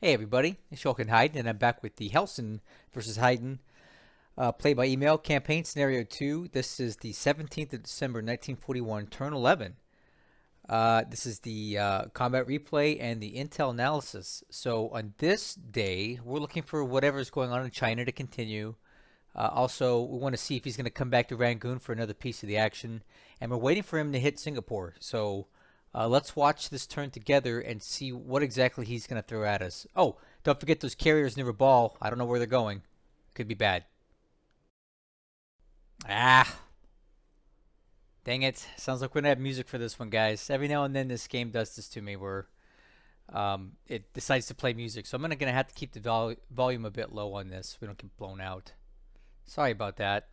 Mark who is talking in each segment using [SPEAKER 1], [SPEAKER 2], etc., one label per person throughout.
[SPEAKER 1] Hey everybody, it's Shulkin Heiden, and I'm back with the Hellsen versus Heiden play by email campaign scenario 2. This is the 17th of December 1941, turn 11. This is the combat replay and the intel analysis. So on this day, we're looking for whatever's going on in China to continue. Also, we want to see if he's going to come back to Rangoon for another piece of the action, and we're waiting for him to hit Singapore. So let's watch this turn together and see what exactly he's going to throw at us. Oh, don't forget those carriers near a ball. I don't know where they're going. Could be bad. Ah, dang it. Sounds like we're going to have music for this one, guys. Every now and then this game does this to me where it decides to play music. So I'm going to have to keep the volume a bit low on this so we don't get blown out. Sorry about that.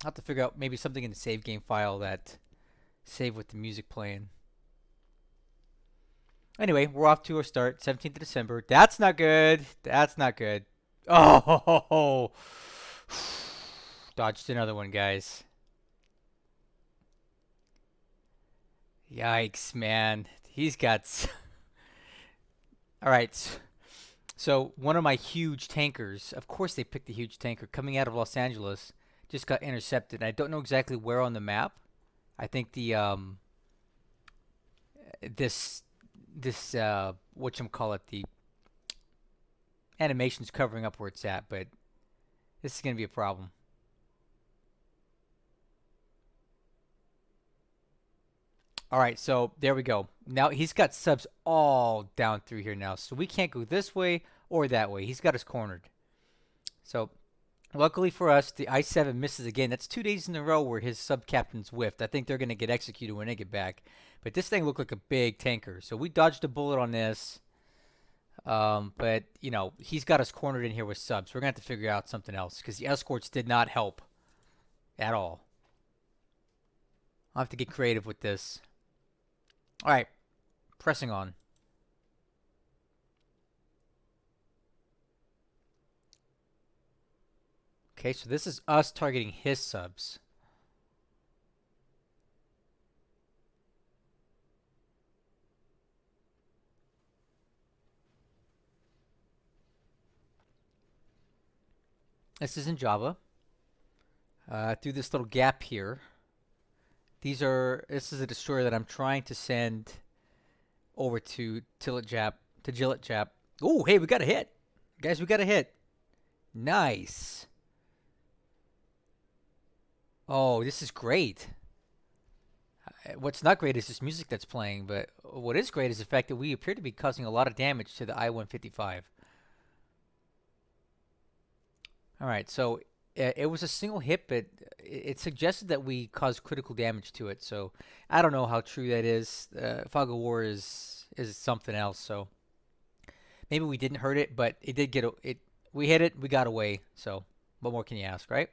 [SPEAKER 1] I'll have to figure out maybe something in the save game file that save with the music playing. Anyway, we're off to our start, 17th of December. That's not good. That's not good. Oh, dodged another one, guys. Yikes, man. He's got. All right. So one of my huge tankers, of course they picked the huge tanker coming out of Los Angeles, just got intercepted. I don't know exactly where on the map. I think the this whatchamacallit, the animation's covering up where it's at, but this is gonna be a problem. All right, so there we go. Now he's got subs all down through here now, so we can't go this way or that way. He's got us cornered. So luckily for us, the I-7 misses again. That's 2 days in a row where his sub-captains whiffed. I think they're going to get executed when they get back. But this thing looked like a big tanker. So we dodged a bullet on this. But, you know, he's got us cornered in here with subs. We're going to have to figure out something else because the escorts did not help at all. I'll have to get creative with this. All right, pressing on. Okay, so this is us targeting his subs. This is in Java. Through this little gap here. This is a destroyer that I'm trying to send over to Jillet. Oh, hey, we got a hit. Guys, we got a hit. Nice. Oh, this is great. What's not great is this music that's playing, but what is great is the fact that we appear to be causing a lot of damage to the I-155. All right, so it was a single hit, but it suggested that we caused critical damage to it. So I don't know how true that is. Fog of War is something else. So maybe we didn't hurt it, but it did get it. We hit it. We got away. So what more can you ask, right?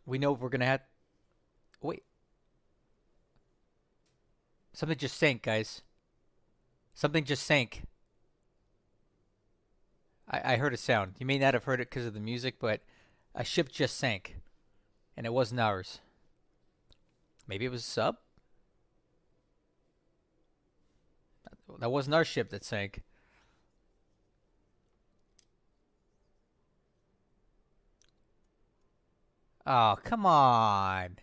[SPEAKER 1] We know we're gonna have. Wait, something just sank, guys. Something just sank. I heard a sound. You may not have heard it because of the music, but a ship just sank, and it wasn't ours. Maybe it was a sub. That wasn't our ship that sank. Oh, come on.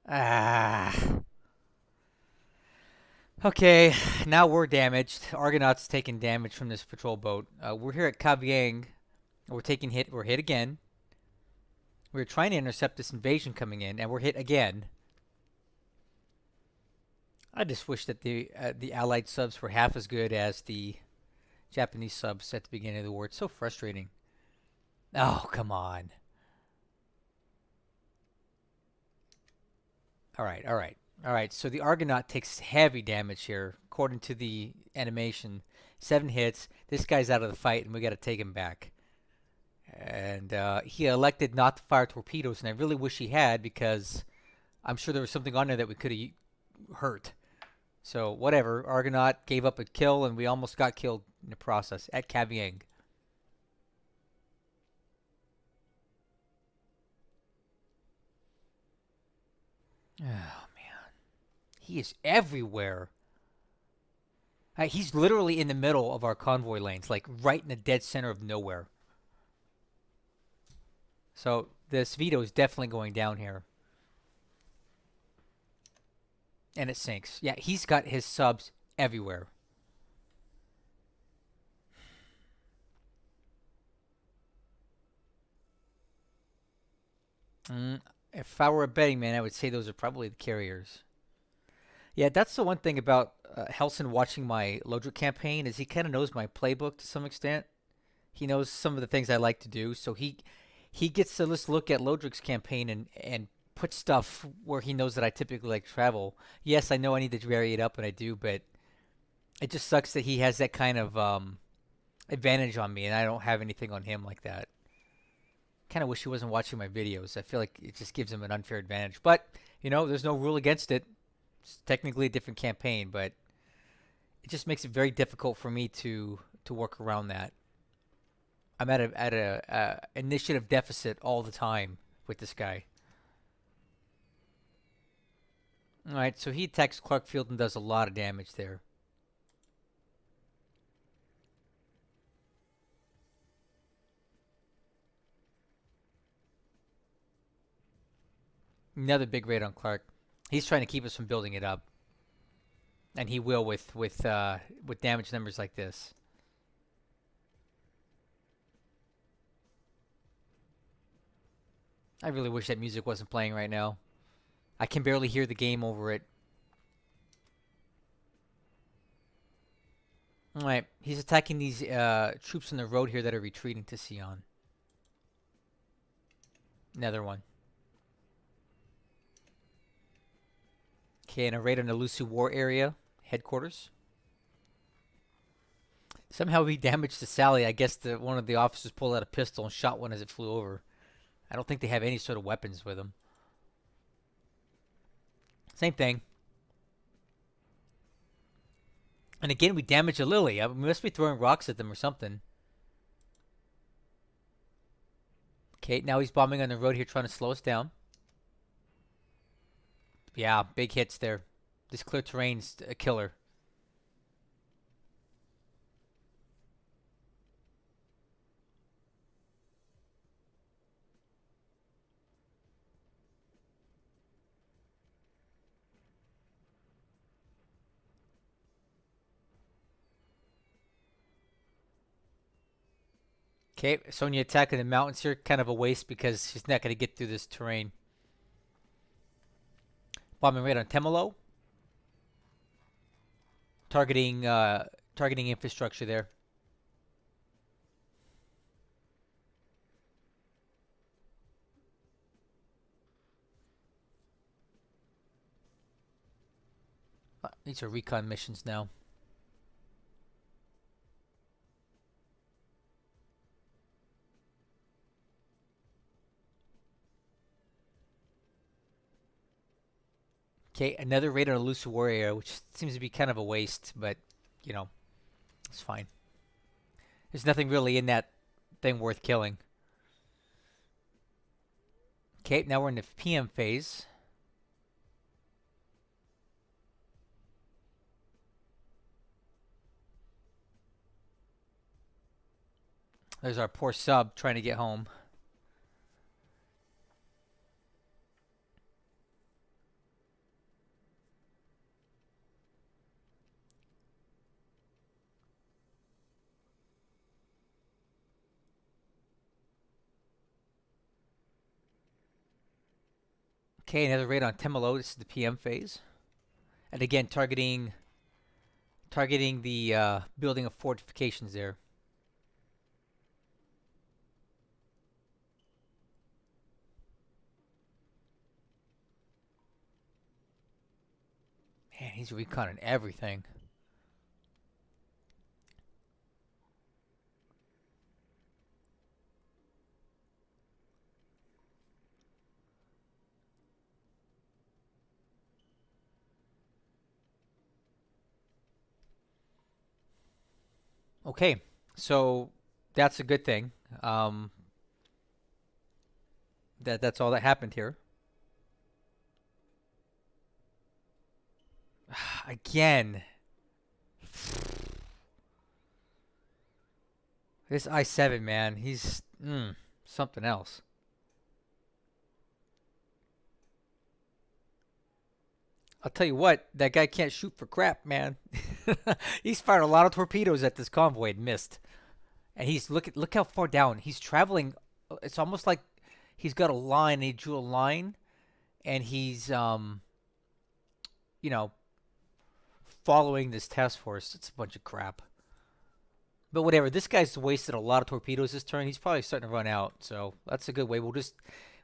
[SPEAKER 1] Ah. Okay, now we're damaged. Argonaut's taking damage from this patrol boat. We're here at Kavieng. We're taking hit. We're hit again. We're trying to intercept this invasion coming in, and we're hit again. I just wish that the Allied subs were half as good as the Japanese subs at the beginning of the war. It's so frustrating. Oh, come on. All right, all right, all right. So the Argonaut takes heavy damage here, according to the animation. 7 hits. This guy's out of the fight, and we got to take him back. And he elected not to fire torpedoes, and I really wish he had because I'm sure there was something on there that we could have hurt. So whatever. Argonaut gave up a kill, and we almost got killed in the process at Kavieng. Oh man, he is everywhere. He's literally in the middle of our convoy lanes, like right in the dead center of nowhere. So this Vito is definitely going down here. And it sinks. Yeah, he's got his subs everywhere. Mm, if I were a betting man, I would say those are probably the carriers. Yeah, that's the one thing about Hellsen watching my Lodric campaign is he kind of knows my playbook to some extent. He knows some of the things I like to do, so he gets to just look at Lodric's campaign and put stuff where he knows that I typically like travel. Yes, I know I need to vary it up, and I do, but it just sucks that he has that kind of advantage on me, and I don't have anything on him like that. Kind of wish he wasn't watching my videos. I feel like it just gives him an unfair advantage. But, there's no rule against it. It's technically a different campaign, but it just makes it very difficult for me to work around that. I'm at a initiative deficit all the time with this guy. All right, so he attacks Clarkfield and does a lot of damage there. Another big raid on Clark. He's trying to keep us from building it up, and he will with damage numbers like this. I really wish that music wasn't playing right now. I can barely hear the game over it. All right, he's attacking these troops on the road here that are retreating to Sion. Another one. Okay, and a raid on the Lucy War area headquarters. Somehow we damaged the Sally. I guess one of the officers pulled out a pistol and shot one as it flew over. I don't think they have any sort of weapons with them. Same thing. And again, we damage a Lily. We must be throwing rocks at them or something. Okay, now he's bombing on the road here, trying to slow us down. Yeah, big hits there. This clear terrain's a killer. Okay, Sonya attacking the mountains here. Kind of a waste because she's not going to get through this terrain. Bombing right on Temelo. Targeting infrastructure there. These are recon missions now. Okay, another raid on a Lucy War area, which seems to be kind of a waste, but, it's fine. There's nothing really in that thing worth killing. Okay, now we're in the PM phase. There's our poor sub trying to get home. Okay, another raid on Temelo. This is the PM phase. And again, targeting the building of fortifications there. Man, he's reconning everything. Okay, so that's a good thing. That's all that happened here. Again. This I-7, man, he's something else. I'll tell you what, that guy can't shoot for crap, man. He's fired a lot of torpedoes at this convoy and missed. And he's look how far down. He's traveling. It's almost like he's got a line. He drew a line, and he's you know, following this task force. It's a bunch of crap. But whatever. This guy's wasted a lot of torpedoes this turn. He's probably starting to run out. So that's a good way.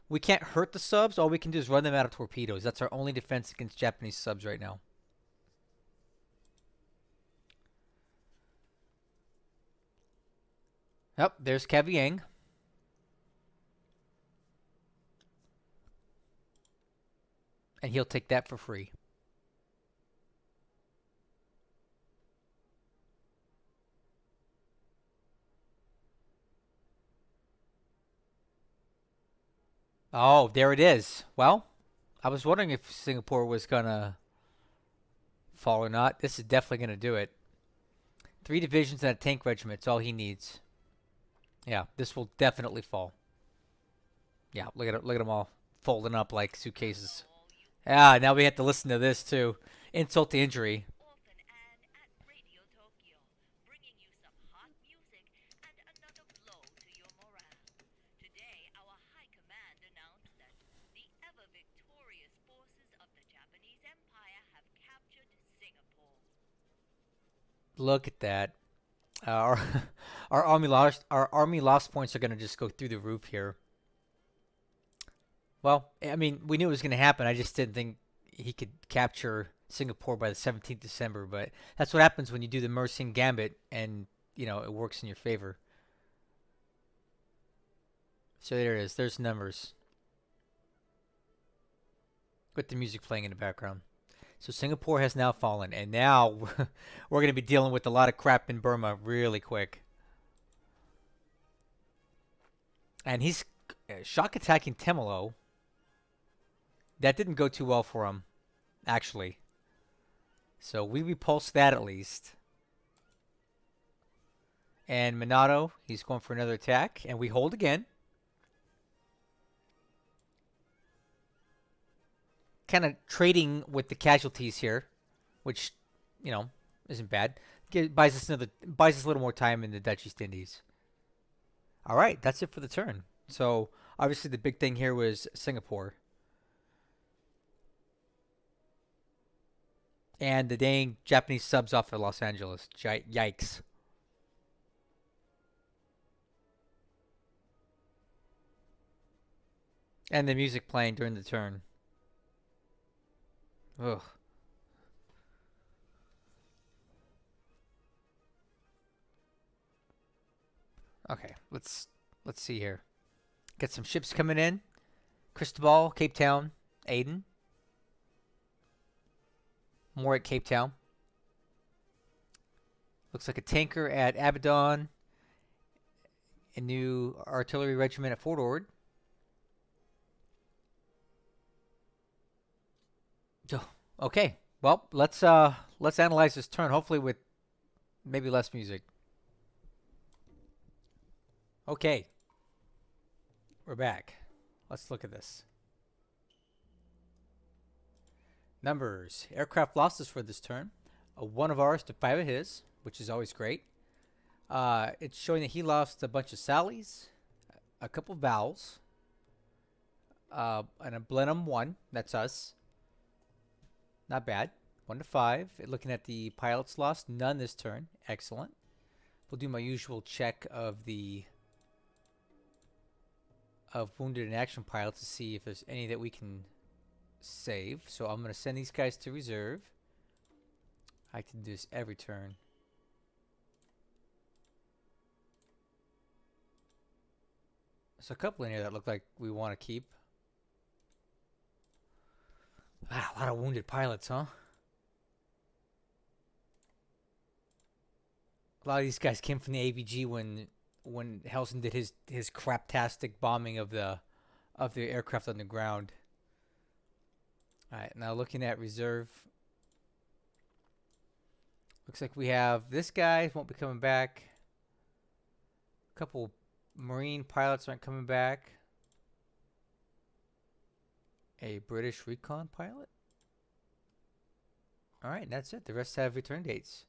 [SPEAKER 1] We can't hurt the subs. All we can do is run them out of torpedoes. That's our only defense against Japanese subs right now. Yep, there's Kavieng. And he'll take that for free. Oh, there it is. Well, I was wondering if Singapore was going to fall or not. This is definitely going to do it. 3 divisions and a tank regiment. It's all he needs. Yeah, this will definitely fall. Yeah, look at it. Look at them all folding up like suitcases. Ah, now we have to listen to this too. Insult to injury. Look at that. Our our army lost points are going to just go through the roof here. Well, I mean, we knew it was going to happen. I just didn't think he could capture Singapore by the 17th December. But that's what happens when you do the Mersing Gambit, and it works in your favor. So there it is. There's numbers with the music playing in the background. So Singapore has now fallen, and now we're going to be dealing with a lot of crap in Burma really quick. And he's shock attacking Temelo. That didn't go too well for him, actually. So we repulsed that at least. And Minato, he's going for another attack, and we hold again. Kind of trading with the casualties here, which, isn't bad. Buys us a little more time in the Dutch East Indies. All right, that's it for the turn. So obviously the big thing here was Singapore. And the dang Japanese subs off of Los Angeles. Yikes. And the music playing during the turn. Ugh. Okay, let's see here. Get some ships coming in. Cristobal, Cape Town, Aden. More at Cape Town. Looks like a tanker at Abaddon. A new artillery regiment at Fort Ord. Oh, okay. Well, let's analyze this turn. Hopefully with maybe less music. Okay. We're back. Let's look at this. Numbers. Aircraft losses for this turn. 1 of ours to 5 of his, which is always great. It's showing that he lost a bunch of Sallies, a couple Vowels, and a Blenheim 1. That's us. Not bad. 1 to 5. Looking at the pilots lost, none this turn. Excellent. We'll do my usual check of wounded and action pilots to see if there's any that we can save. So I'm going to send these guys to reserve. I can do this every turn. There's a couple in here that look like we want to keep. Wow, a lot of wounded pilots, huh? A lot of these guys came from the AVG when Hellsen did his craptastic bombing of the aircraft on the ground. All right, now looking at reserve. Looks like we have this guy won't be coming back. A couple Marine pilots aren't coming back. A British recon pilot. All right, that's it. The rest have return dates.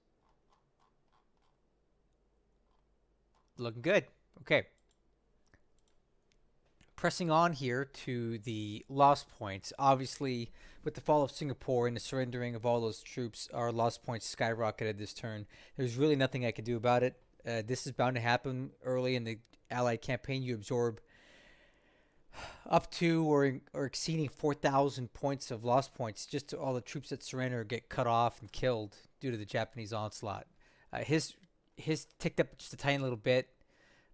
[SPEAKER 1] Looking good. Okay. Pressing on here to the lost points. Obviously, with the fall of Singapore and the surrendering of all those troops, our lost points skyrocketed this turn. There's really nothing I can do about it. This is bound to happen early in the Allied campaign. You absorb up to or exceeding 4,000 points of lost points just to all the troops that surrender get cut off and killed due to the Japanese onslaught. His ticked up just a tiny little bit,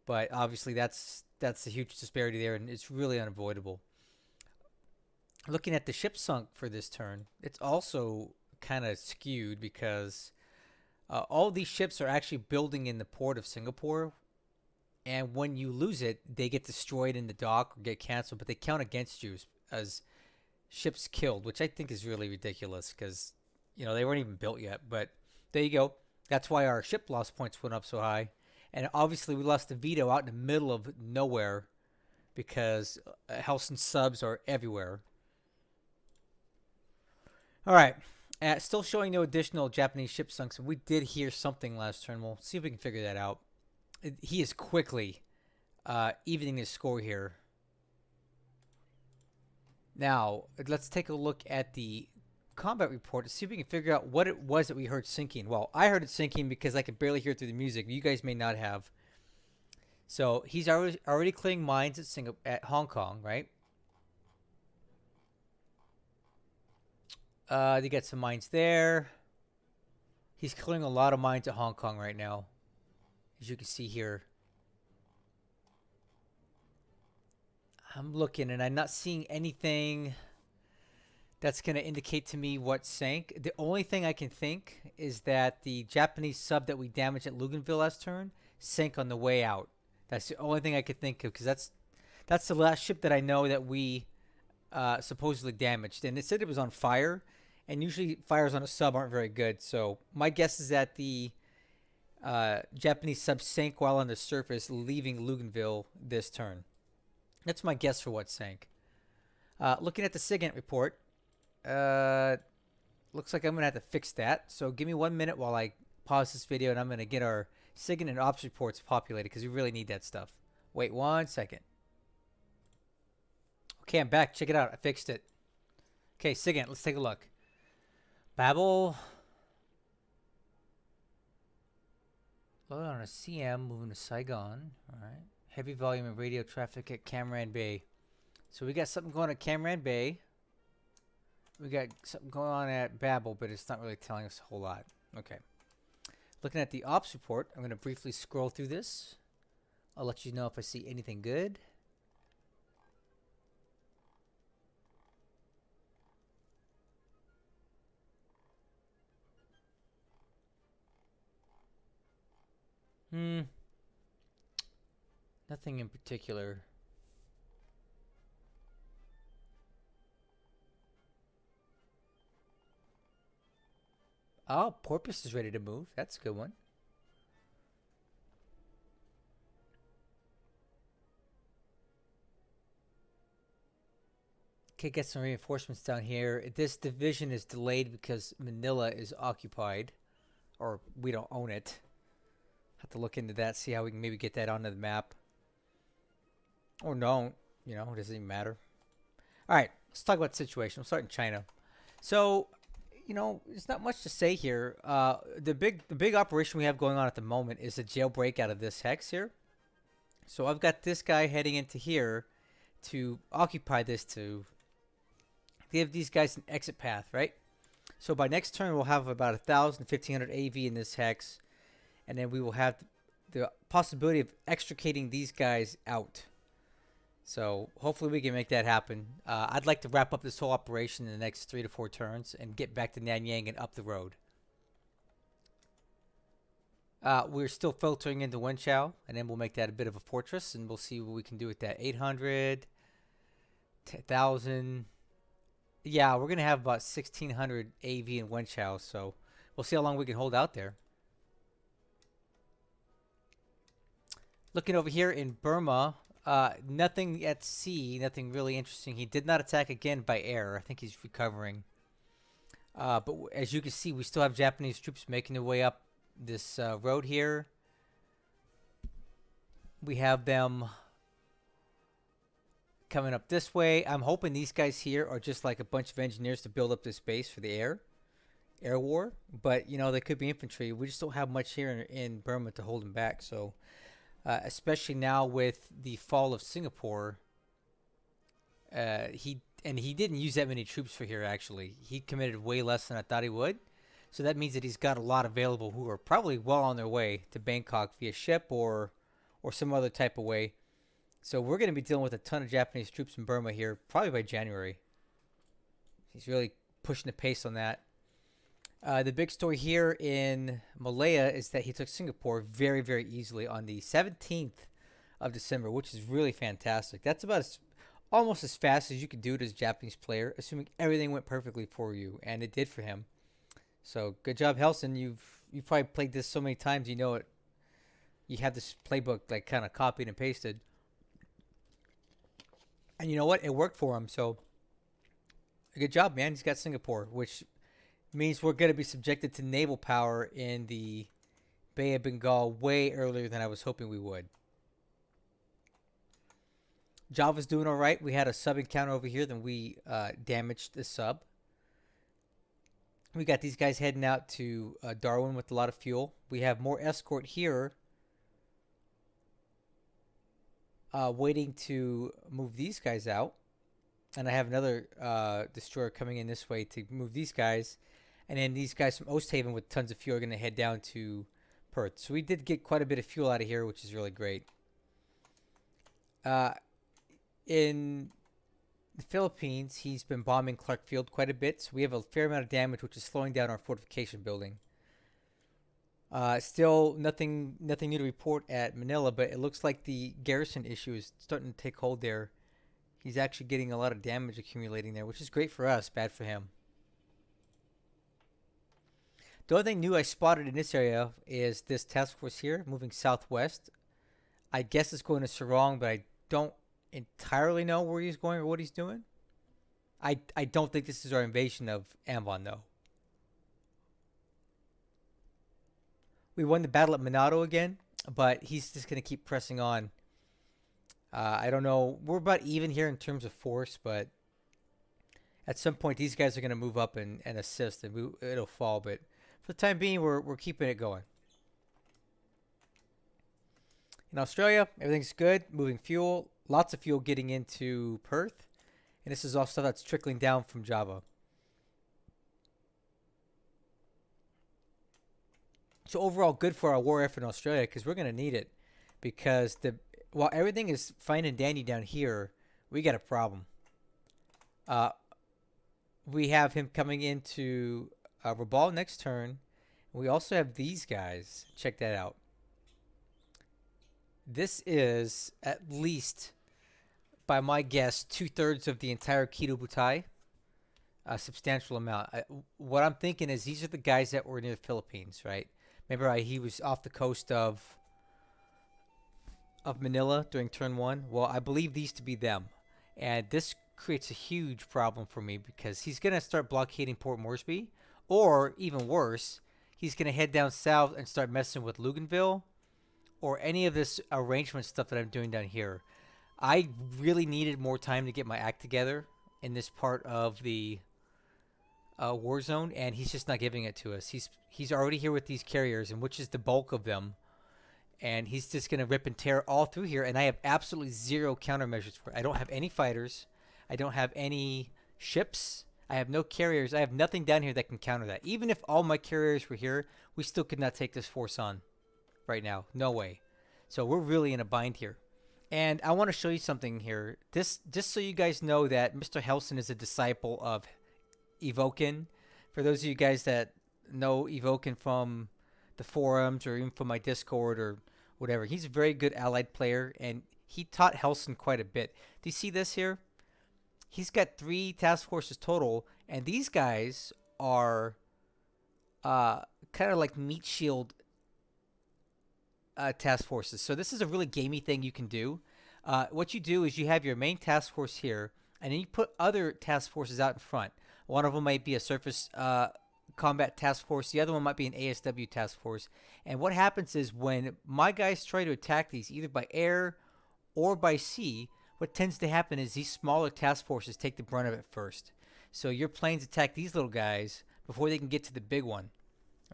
[SPEAKER 1] but obviously that's a huge disparity there, and it's really unavoidable. Looking at the ship sunk for this turn, it's also kind of skewed because all these ships are actually building in the port of Singapore, and when you lose it, they get destroyed in the dock or get canceled, but they count against you as ships killed, which I think is really ridiculous because, they weren't even built yet. But there you go. That's why our ship loss points went up so high. And obviously we lost the Vito out in the middle of nowhere because Hellsen subs are everywhere. All right. Still showing no additional Japanese ship sunks. We did hear something last turn. We'll see if we can figure that out. He is quickly evening his score here. Now, let's take a look at the combat report to see if we can figure out what it was that we heard sinking. Well, I heard it sinking because I could barely hear through the music. You guys may not have. So he's already clearing mines at Hong Kong, right? They got some mines there. He's clearing a lot of mines at Hong Kong right now, as you can see here. I'm looking and I'm not seeing anything that's going to indicate to me what sank. The only thing I can think is that the Japanese sub that we damaged at Luganville last turn sank on the way out. That's the only thing I could think of, because that's the last ship that I know that we supposedly damaged. And it said it was on fire, and usually fires on a sub aren't very good. So my guess is that the Japanese sub sank while on the surface, leaving Luganville this turn. That's my guess for what sank. Looking at the SIGINT report, looks like I'm going to have to fix that. So give me 1 minute while I pause this video, and I'm going to get our SIGINT and ops reports populated because we really need that stuff. Wait 1 second. Okay, I'm back. Check it out. I fixed it. Okay, SIGINT. Let's take a look. Babel. Load on a CM, moving to Saigon. All right. Heavy volume of radio traffic at Cam Bay. So we got something going at Cam Bay. We got something going on at Babel, but it's not really telling us a whole lot. Okay. Looking at the ops report, I'm going to briefly scroll through this. I'll let you know if I see anything good. Nothing in particular. Oh, Porpoise is ready to move. That's a good one. Okay, get some reinforcements down here. This division is delayed because Manila is occupied, or we don't own it. Have to look into that, see how we can maybe get that onto the map. Or don't, it doesn't even matter. All right, let's talk about the situation. We'll start in China. So, there's not much to say here. The big operation we have going on at the moment is a jailbreak out of this hex here. So I've got this guy heading into here to occupy this to give these guys an exit path, right? So by next turn, we'll have about 1,000, 1,500 AV in this hex. And then we will have the possibility of extricating these guys out. So hopefully we can make that happen. I'd like to wrap up this whole operation in the next 3 to 4 turns and get back to Nanyang and up the road. We're still filtering into Wenchao, and then we'll make that a bit of a fortress, and we'll see what we can do with that. 800, 10,000. Yeah, we're going to have about 1,600 AV in Wenchao, so We'll see how long we can hold out there. Looking over here in Burma, nothing at sea, nothing really interesting. He did not attack again by air. I think he's recovering. But as you can see, we still have Japanese troops making their way up this road here. We have them coming up this way. I'm hoping these guys here are just like a bunch of engineers to build up this base for the air war. But, you know, they could be infantry. We just don't have much here in Burma to hold them back. So, especially now with the fall of Singapore, he didn't use that many troops for here, actually. He committed way less than I thought he would. So that means that he's got a lot available who are probably well on their way to Bangkok via ship or some other type of way. So we're going to be dealing with a ton of Japanese troops in Burma here, probably by January. He's really pushing the pace on that. The big story here in Malaya is that he took Singapore very, very easily on the 17th of December, which is really fantastic. That's about almost as fast as you could do it as a Japanese player, assuming everything went perfectly for you, and it did for him. So good job, Hellsen. You've probably played this so many times, you know it. You have this playbook like kind of copied and pasted. And you know what? It worked for him. So good job, man. He's got Singapore, which means we're going to be subjected to naval power in the Bay of Bengal way earlier than I was hoping we would. Java's doing all right. We had a sub encounter over here, then we damaged the sub. We got these guys heading out to Darwin with a lot of fuel. We have more escort here waiting to move these guys out. And I have another destroyer coming in this way to move these guys. And then these guys from Osthaven with tons of fuel are going to head down to Perth. So we did get quite a bit of fuel out of here, which is really great. In the Philippines, he's been bombing Clark Field quite a bit. So we have a fair amount of damage, which is slowing down our fortification building. Still nothing new to report at Manila, but it looks like the garrison issue is starting to take hold there. He's actually getting a lot of damage accumulating there, which is great for us, bad for him. The only thing new I spotted in this area is this task force here moving southwest. I guess it's going to Sarong, but I don't entirely know where he's going or what he's doing. I don't think this is our invasion of Ambon, though. We won the battle at Manado again, but he's just going to keep pressing on. I don't know. We're about even here in terms of force, but at some point these guys are going to move up and assist, and it'll fall. But for the time being, we're keeping it going. In Australia, everything's good. Moving fuel. Lots of fuel getting into Perth. And this is all stuff that's trickling down from Java. So overall, good for our war effort in Australia because we're going to need it. Because while everything is fine and dandy down here, we got a problem. We have him coming into Rabaul next turn. We also have these guys. Check that out. This is at least, by my guess, 2/3 of the entire Kido Butai. A substantial amount. What I'm thinking is these are the guys that were near the Philippines, right? Remember, he was off the coast of Manila during turn 1. Well, I believe these to be them, and this creates a huge problem for me because he's gonna start blockading Port Moresby, or even worse, he's gonna head down south and start messing with Luganville, or any of this arrangement stuff that I'm doing down here. I really needed more time to get my act together in this part of the war zone, and he's just not giving it to us. He's already here with these carriers, and which is the bulk of them, and he's just gonna rip and tear all through here. And I have absolutely zero countermeasures for it. I don't have any fighters. I don't have any ships. I have no carriers. I have nothing down here that can counter that. Even if all my carriers were here, we still could not take this force on right now. No way. So we're really in a bind here. And I want to show you something here. This, just so you guys know that Mr. Hellsen is a disciple of Evoken. For those of you guys that know Evoken from the forums or even from my Discord or whatever, he's a very good allied player, and he taught Hellsen quite a bit. Do you see this here? He's got 3 task forces total, and these guys are kind of like meat shield task forces. So this is a really gamey thing you can do. What you do is you have your main task force here, and then you put other task forces out in front. One of them might be a surface combat task force. The other one might be an ASW task force. And what happens is when my guys try to attack these, either by air or by sea, what tends to happen is these smaller task forces take the brunt of it first. So your planes attack these little guys before they can get to the big one.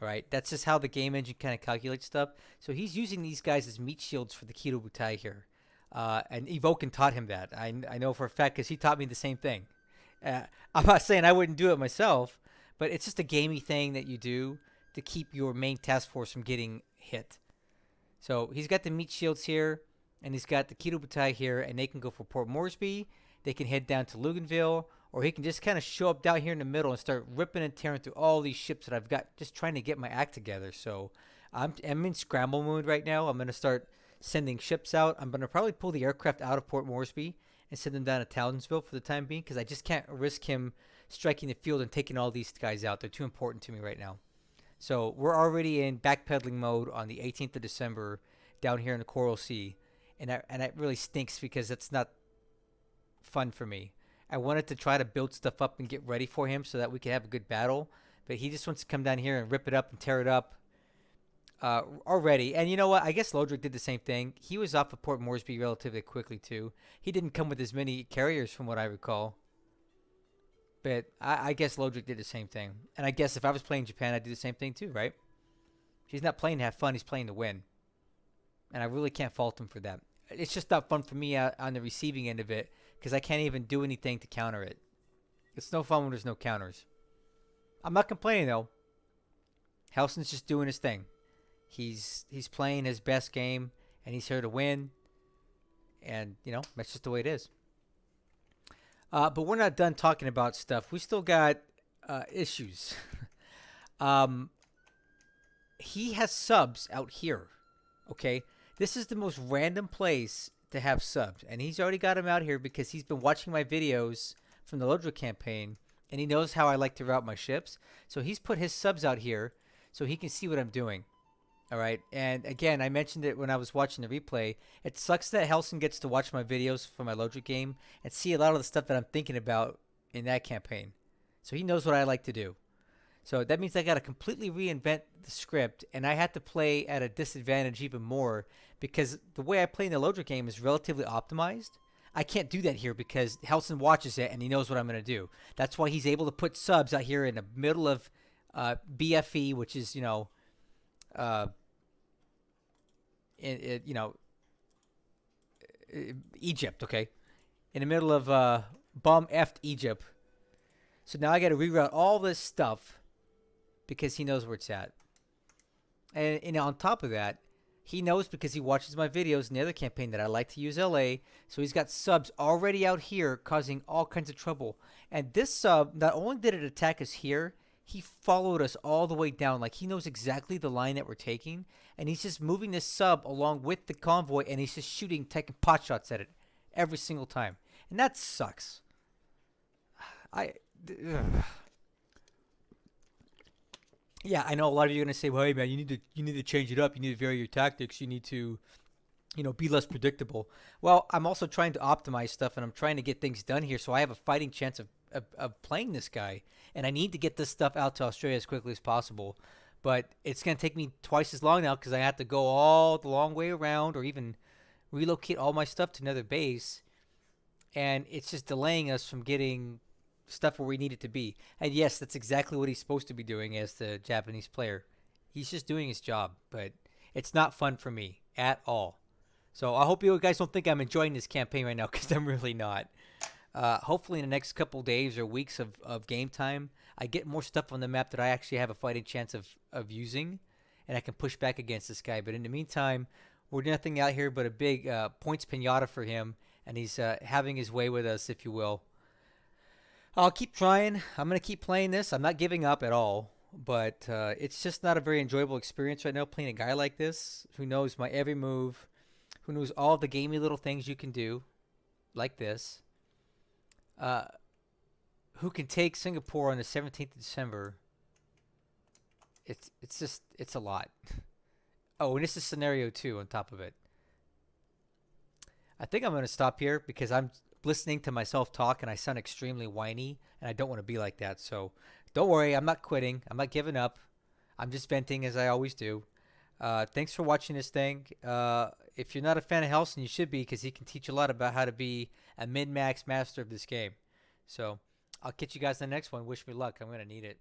[SPEAKER 1] All right, that's just how the game engine kind of calculates stuff. So he's using these guys as meat shields for the Kido Butai here. And Evoken taught him that. I know for a fact because he taught me the same thing. I'm not saying I wouldn't do it myself, but it's just a gamey thing that you do to keep your main task force from getting hit. So he's got the meat shields here, and he's got the Kido Butai here, and they can go for Port Moresby. They can head down to Luganville, or he can just kind of show up down here in the middle and start ripping and tearing through all these ships that I've got, just trying to get my act together. So I'm in scramble mode right now. I'm going to start sending ships out. I'm going to probably pull the aircraft out of Port Moresby and send them down to Townsville for the time being, because I just can't risk him striking the field and taking all these guys out. They're too important to me right now. So we're already in backpedaling mode on the 18th of December down here in the Coral Sea. And that really stinks because that's not fun for me. I wanted to try to build stuff up and get ready for him so that we could have a good battle. But he just wants to come down here and rip it up and tear it up already. And you know what? I guess Lodric did the same thing. He was off of Port Moresby relatively quickly too. He didn't come with as many carriers from what I recall. But I guess Lodric did the same thing. And I guess if I was playing Japan, I'd do the same thing too, right? He's not playing to have fun. He's playing to win. And I really can't fault him for that. It's just not fun for me on the receiving end of it because I can't even do anything to counter it. It's no fun when there's no counters. I'm not complaining, though. Hellsen's just doing his thing. He's playing his best game, and he's here to win. And, you know, that's just the way it is. But we're not done talking about stuff. We still got issues. He has subs out here. Okay? This is the most random place to have subs. And he's already got them out here because he's been watching my videos from the Lodra campaign. And he knows how I like to route my ships. So he's put his subs out here so he can see what I'm doing. All right. And again, I mentioned it when I was watching the replay. It sucks that Hellsen gets to watch my videos for my Lodra game and see a lot of the stuff that I'm thinking about in that campaign. So he knows what I like to do. So that means I got to completely reinvent the script, and I had to play at a disadvantage even more because the way I play in the Lodra game is relatively optimized. I can't do that here because Hellsen watches it and he knows what I'm going to do. That's why he's able to put subs out here in the middle of BFE, which is, you know, Egypt, okay? In the middle of bum-effed Egypt. So now I got to reroute all this stuff because he knows where it's at. And on top of that, he knows because he watches my videos in the other campaign that I like to use LA. So he's got subs already out here causing all kinds of trouble. And this sub, not only did it attack us here, he followed us all the way down. Like, he knows exactly the line that we're taking. And he's just moving this sub along with the convoy, and he's just shooting, taking pot shots at it every single time. And that sucks. Yeah, I know a lot of you are gonna say, "Well, hey man, you need to change it up. You need to vary your tactics. You need to, you know, be less predictable." Well, I'm also trying to optimize stuff, and I'm trying to get things done here, so I have a fighting chance of playing this guy. And I need to get this stuff out to Australia as quickly as possible. But it's gonna take me twice as long now because I have to go all the long way around, or even relocate all my stuff to another base, and it's just delaying us from getting stuff where we need it to be. And yes, that's exactly what he's supposed to be doing as the Japanese player. He's just doing his job, but it's not fun for me at all. So I hope you guys don't think I'm enjoying this campaign right now because I'm really not. Hopefully in the next couple days or weeks of game time, I get more stuff on the map that I actually have a fighting chance of using, and I can push back against this guy. But in the meantime, we're nothing out here but a big points pinata for him, and he's having his way with us, if you will. I'll keep trying. I'm going to keep playing this. I'm not giving up at all. But it's just not a very enjoyable experience right now playing a guy like this who knows my every move, who knows all the gamey little things you can do, like this, who can take Singapore on the 17th of December it's just it's a lot. Oh, and this is scenario 2 on top of it. I think I'm going to stop here because I'm listening to myself talk and I sound extremely whiny and I don't want to be like that. So don't worry, I'm not quitting. I'm not giving up. I'm just venting as I always do. Thanks for watching this thing. If you're not a fan of Hellsen, you should be because he can teach you a lot about how to be a min-max master of this game. So I'll catch you guys in the next one. Wish me luck. I'm going to need it.